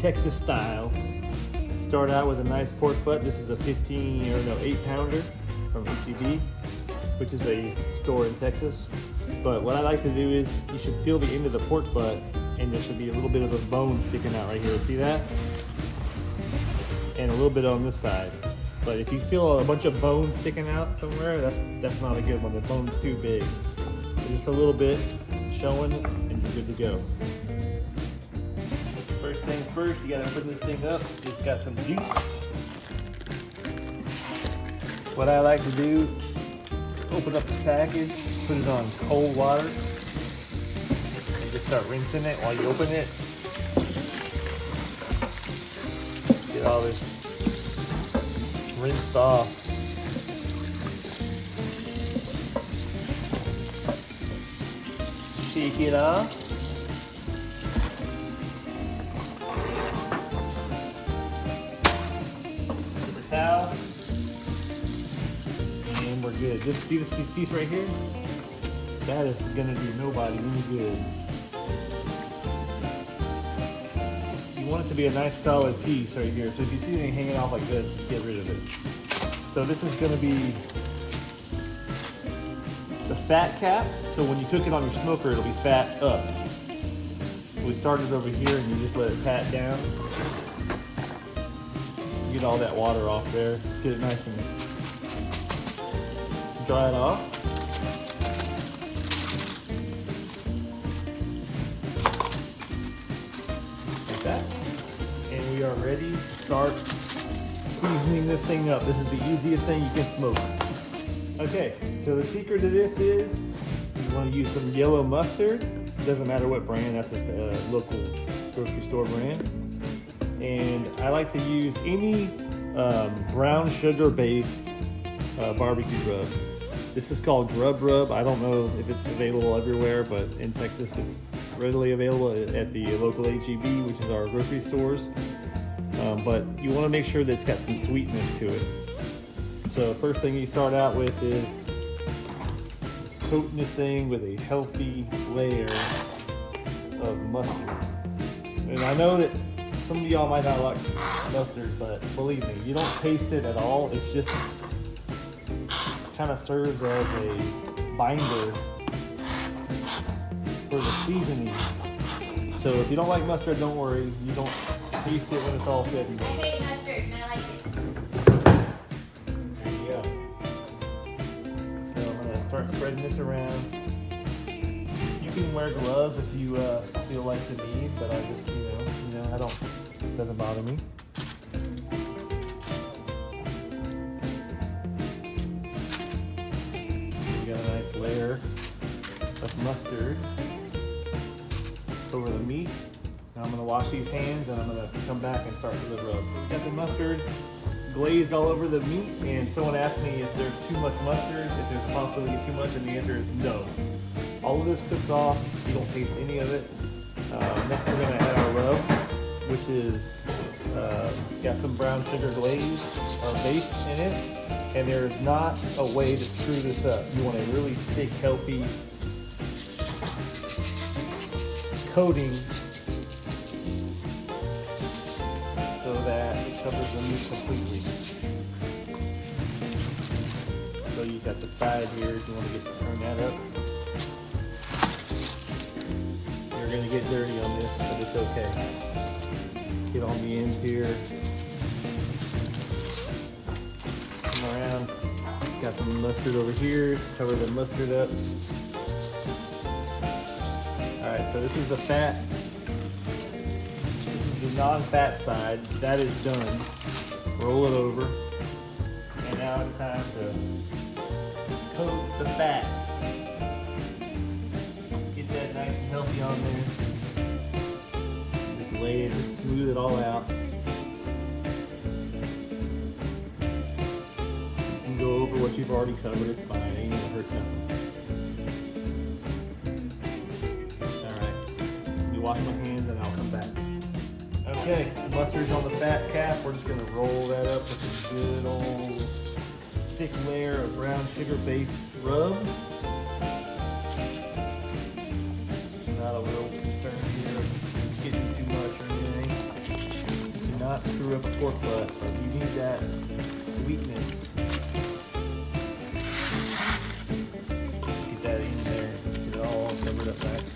Texas style. Start out with a nice pork butt. This is a 8 pounder from HEB, which is a store in Texas. But what I like to do is you should feel the end of the pork butt, and there should be a little bit of a bone sticking out right here. See that? And a little bit on this side. But if you feel a bunch of bones sticking out somewhere, that's not a good one. The bone's too big. So just a little bit showing, and you're good to go. First things first, you gotta open this thing up. It's got some juice. What I like to do, open up the package, put it on cold water, and just start rinsing it while you open it. Get all this rinsed off. Shake it off. Paper towel. And we're good. Just see this piece right here? That is gonna do nobody any good. You want it to be a nice solid piece right here. So if you see anything hanging off like this, get rid of it. So this is gonna be the fat cap. So when you cook it on your smoker, it'll be fat up. We started over here and you just let it pat down. Get all that water off there. Get it nice and dry it off. And we are ready to start seasoning this thing up. This is the easiest thing you can smoke. Okay, so the secret to this is you want to use some yellow mustard. Doesn't matter what brand, that's just a local grocery store brand. And I like to use any brown sugar based barbecue rub. This is called Grub Rub. I don't know if it's available everywhere, but in Texas it's readily available at the local HEB, which is our grocery stores. But you want to make sure that it's got some sweetness to it. So first thing you start out with is coating this thing with a healthy layer of mustard. And I know that some of y'all might not like mustard, but believe me, you don't taste it at all. It's just kind of serves as a binder for the seasoning. So if you don't like mustard, don't worry. You don't taste it when it's all said and I done. hate mustard and I like it. There you go. So I'm gonna start spreading this around. You can wear gloves if you feel like the need, but I just, you know, I don't. It doesn't bother me. We got a nice layer of mustard over the meat. Now I'm gonna wash these hands and I'm gonna come back and start with the rub. So we've got the mustard glazed all over the meat, and someone asked me if there's too much mustard, if there's a possibility of too much, and the answer is no. All of this cooks off, you don't taste any of it. Next we're gonna add our rub, which is got some brown sugar glaze or base in it, and there's not a way to screw this up. You want a really thick, healthy coating so that it covers the meat completely. So you got the side here if you want to turn that up. You're gonna get dirty on this, but it's okay. Get on the ends here. Come around. Got some mustard over here. Cover the mustard up. Alright, so this is the fat. This is the non-fat side. That is done. Roll it over. And now it's time to coat the fat. Get that nice and healthy on there. Just lay it, just smooth it all out. You can go over what you've already covered, it's fine, ain't gonna hurt nothing. Wash my hands and I'll come back. Okay, so mustard's on the fat cap. We're just gonna roll that up with a good old thick layer of brown sugar based rub. Not a real concern here of getting too much or anything. not screw up a pork butt. Like, you need that sweetness. Get that in there. Get it all covered up nice.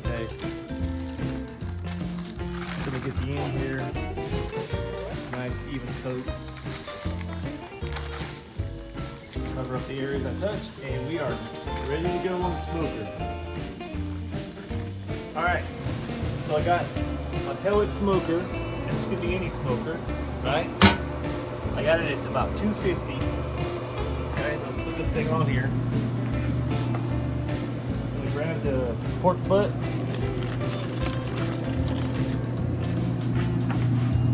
Okay. Gonna get the end here. Nice even coat. Cover up the areas I touched, and we are ready to go on the smoker. Alright, so I got my pellet smoker, and this could be any smoker, right? I got it at about 250. Okay, let's put this thing on here. I'm gonna grab the pork butt.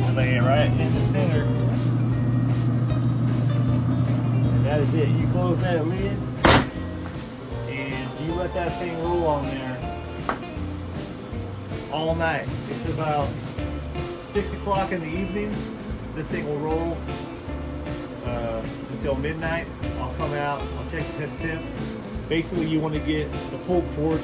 I lay it right in the center. And that is it. You close that lid, and you let that thing roll on there all night. It's about 6 o'clock in the evening. This thing will roll until midnight. I'll come out, I'll check the temp. Basically, you want to get the pulled pork,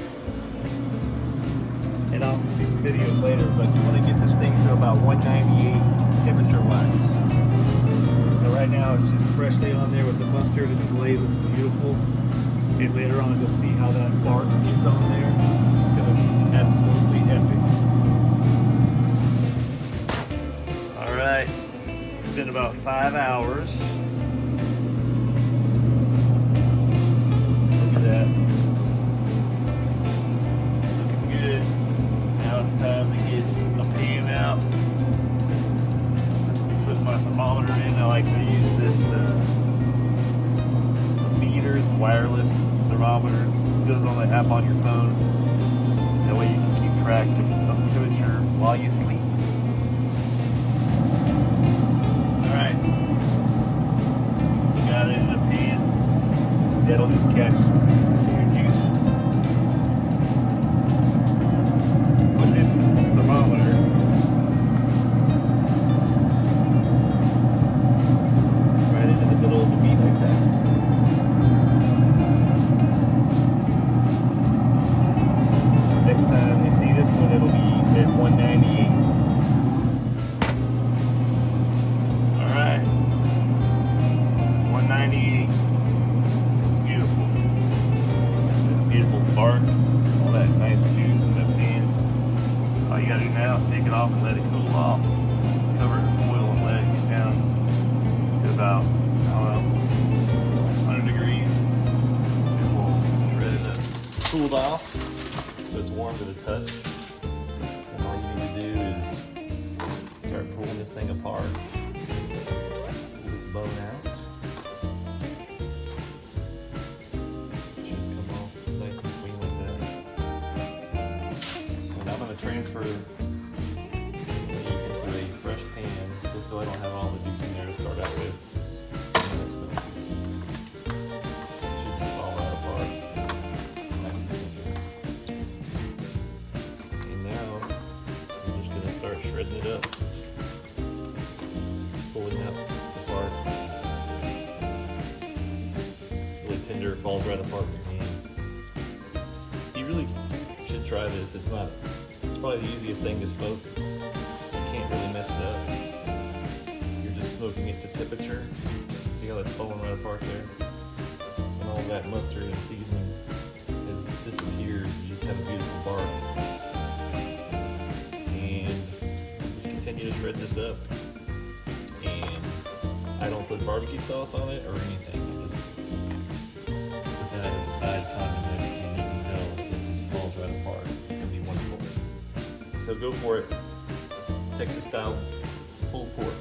and I'll do some videos later, but you want to get this thing to about 198 temperature-wise. So right now it's just freshly on there with the mustard, and the blade looks beautiful. And later on you'll see how that bark gets on there. It's going to be absolutely epic. Alright, it's been about 5 hours. Look at that. Looking good. Now it's time to get a pan out. Put my thermometer in. I like to use this meter. It's wireless thermometer. It goes on the app on your phone. That way you can keep track of the temperature while you sleep. Alright. So got it in a pan. That'll just catch your juices. Put it in the thermometer. Right into the middle of the meat like that. Next time you see this one, it'll be at 198. Alright. 198. It's beautiful. Beautiful bark. All that nice juice in the pan. All you gotta do now is take it off and let it cool off. Cover it in foil and let it get down to about, I don't know, 100 degrees. And we'll shred it up. It's cooled off, so it's warm to the touch. And all you need to do is start pulling this thing apart. Pull this bone out. It should come off nice and clean like that. And I'm going to transfer the meat into a fresh pan just so I don't have all the juice in there to start out with. And that's going to should just fall right apart. Nice and clean. And now I'm just going to start shredding it up. Pulling out the parts. It's really tender, falls right apart in your hands. You really should try this. It's probably the easiest thing to smoke. You can't really mess it up. You're just smoking it to temperature. See how that's falling right apart there? And all that mustard and seasoning has disappeared. You just have a beautiful bark. And just continue to shred this up. And I don't put barbecue sauce on it or anything. I just put that as a side condiment, and you can tell it just falls right apart. It's gonna be wonderful. So go for it. Texas style pulled pork.